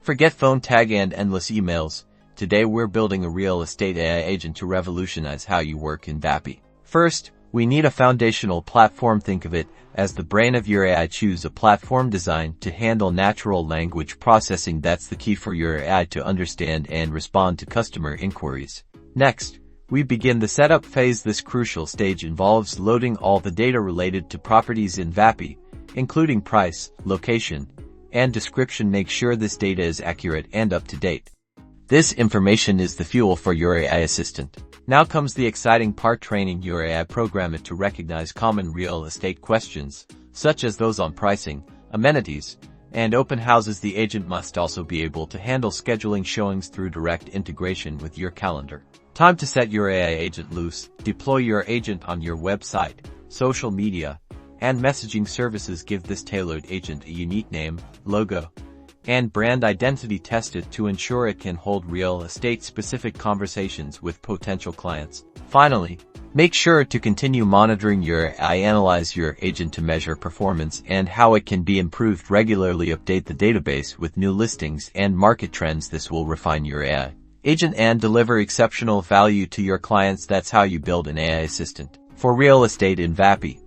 Forget phone tag and endless emails. Today we're building a real estate AI agent to revolutionize how you work in Vapi. First, we need a foundational platform. Think of it as the brain of your AI. Choose a platform designed to handle natural language processing. That's the key for your AI to understand and respond to customer inquiries. Next, we begin the setup phase. This crucial stage involves loading all the data related to properties in Vapi, including price, location, and description. Make sure this data is accurate and up to date. This information is the fuel for your AI assistant. Now comes the exciting part: training your AI. Program it to recognize common real estate questions, such as those on pricing, amenities, and open houses. The agent must also be able to handle scheduling showings through direct integration with your calendar. Time to set your AI agent loose. Deploy your agent on your website, social media, and messaging services. Give this tailored agent a unique name, logo, and brand identity. Test it to ensure it can hold real estate-specific conversations with potential clients. Finally, make sure to continue monitoring your AI. Analyze your agent to measure performance and how it can be improved regularly. Update the database with new listings and market trends. This will refine your AI agent and deliver exceptional value to your clients. That's how you build an AI assistant for real estate in Vapi.